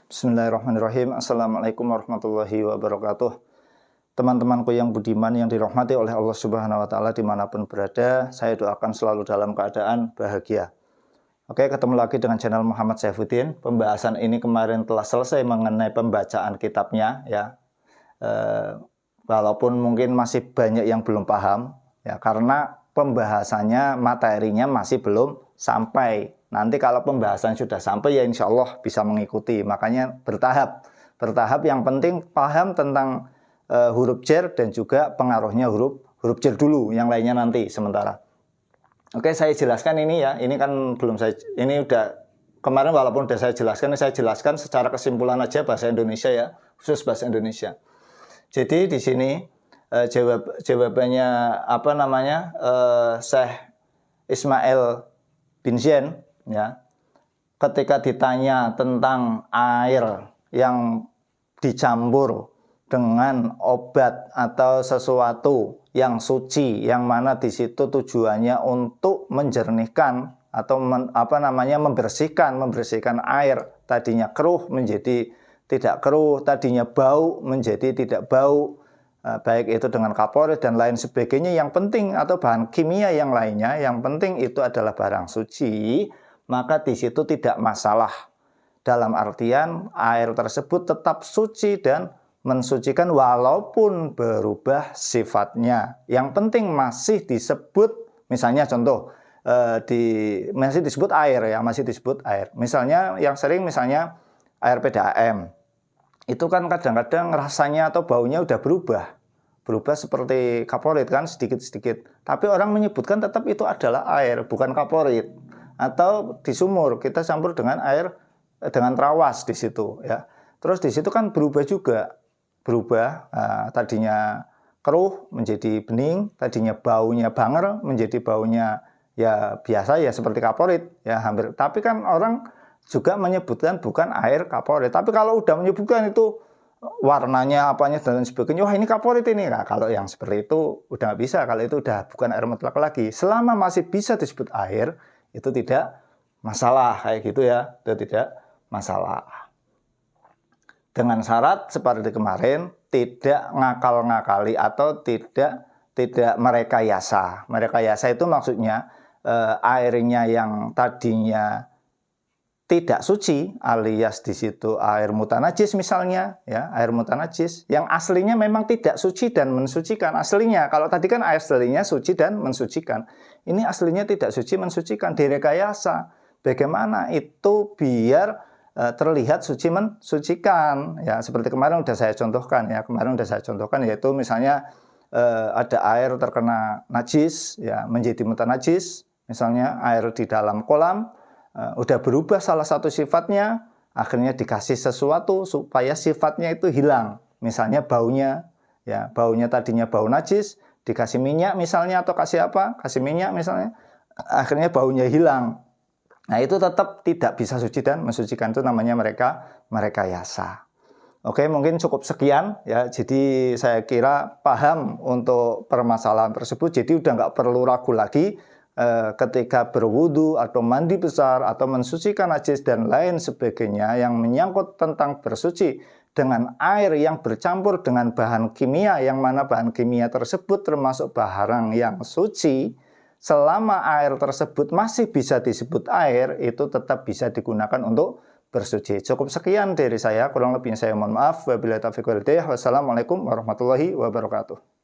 Bismillahirrahmanirrahim. Assalamualaikum warahmatullahi wabarakatuh. Teman-temanku yang budiman, yang dirahmati oleh Allah Subhanahu wa Ta'ala dimanapun berada, saya doakan selalu dalam keadaan bahagia. Oke, ketemu lagi dengan channel Muhammad Saifuddin. Pembahasan ini kemarin telah selesai mengenai pembacaan kitabnya, ya. Walaupun mungkin masih banyak yang belum paham, ya, karena pembahasannya, materinya masih belum sampai. Nanti kalau pembahasan sudah sampai, ya insya Allah bisa mengikuti. Makanya bertahap. Bertahap, yang penting paham tentang huruf jar dan juga pengaruhnya huruf jar dulu, yang lainnya nanti sementara. Oke, saya jelaskan ini ya. Ini kan belum saya, ini udah kemarin walaupun udah saya jelaskan secara kesimpulan aja bahasa Indonesia ya, khusus bahasa Indonesia. Jadi di sini jawabannya apa namanya, Syekh Ismail bin Zain, ya, ketika ditanya tentang air yang dicampur dengan obat atau sesuatu yang suci, yang mana di situ tujuannya untuk menjernihkan atau membersihkan air, tadinya keruh menjadi tidak keruh, tadinya bau menjadi tidak bau, baik itu dengan kaporit dan lain sebagainya. Yang penting, atau bahan kimia yang lainnya, yang penting itu adalah barang suci, maka di situ tidak masalah. Dalam artian air tersebut tetap suci dan mensucikan walaupun berubah sifatnya. Yang penting masih disebut, misalnya contoh, masih disebut air ya, masih disebut air. Misalnya yang sering misalnya air PDAM. Itu kan kadang-kadang rasanya atau baunya udah berubah seperti kaporit kan, sedikit-sedikit. Tapi orang menyebutkan tetap itu adalah air, bukan kaporit. Atau di sumur kita campur dengan air, dengan terawas di situ ya. Terus di situ kan berubah juga, tadinya keruh menjadi bening, tadinya baunya banger menjadi baunya ya biasa ya seperti kaporit ya hampir. Tapi kan orang juga menyebutkan bukan air kaporit. Tapi kalau udah menyebutkan itu warnanya apanya dan sebagainya, wah ini kaporit ini. Nah, kalau yang seperti itu udah nggak bisa, kalau itu udah bukan air mutlak lagi. Selama masih bisa disebut air, itu tidak masalah kayak gitu ya, itu tidak masalah. Dengan syarat seperti kemarin, tidak ngakal-ngakali atau tidak merekayasa. Merekayasa itu maksudnya airnya yang tadinya tidak suci, alias di situ air mutanajis misalnya, ya, air mutanajis yang aslinya memang tidak suci dan mensucikan. Aslinya, kalau tadi kan air aslinya suci dan mensucikan, ini aslinya tidak suci mensucikan, direkayasa. Bagaimana itu biar terlihat suci mensucikan, ya, seperti kemarin udah saya contohkan ya, yaitu misalnya ada air terkena najis, ya, menjadi mutanajis, misalnya air di dalam kolam. Udah berubah salah satu sifatnya, akhirnya dikasih sesuatu supaya sifatnya itu hilang. Misalnya baunya, ya, baunya tadinya bau najis, dikasih minyak misalnya, atau kasih apa, kasih minyak misalnya, akhirnya baunya hilang. Nah, itu tetap tidak bisa suci dan mensucikan, itu namanya merekayasa. Oke, mungkin cukup sekian ya. Jadi saya kira paham untuk permasalahan tersebut. Jadi udah nggak perlu ragu lagi ketika berwudu atau mandi besar atau mensucikan najis dan lain sebagainya yang menyangkut tentang bersuci dengan air yang bercampur dengan bahan kimia, yang mana bahan kimia tersebut termasuk barang yang suci, selama air tersebut masih bisa disebut air, itu tetap bisa digunakan untuk bersuci. Cukup sekian dari saya, kurang lebihnya saya mohon maaf. Wabillahi taufiq wal hidayah. Wassalamualaikum warahmatullahi wabarakatuh.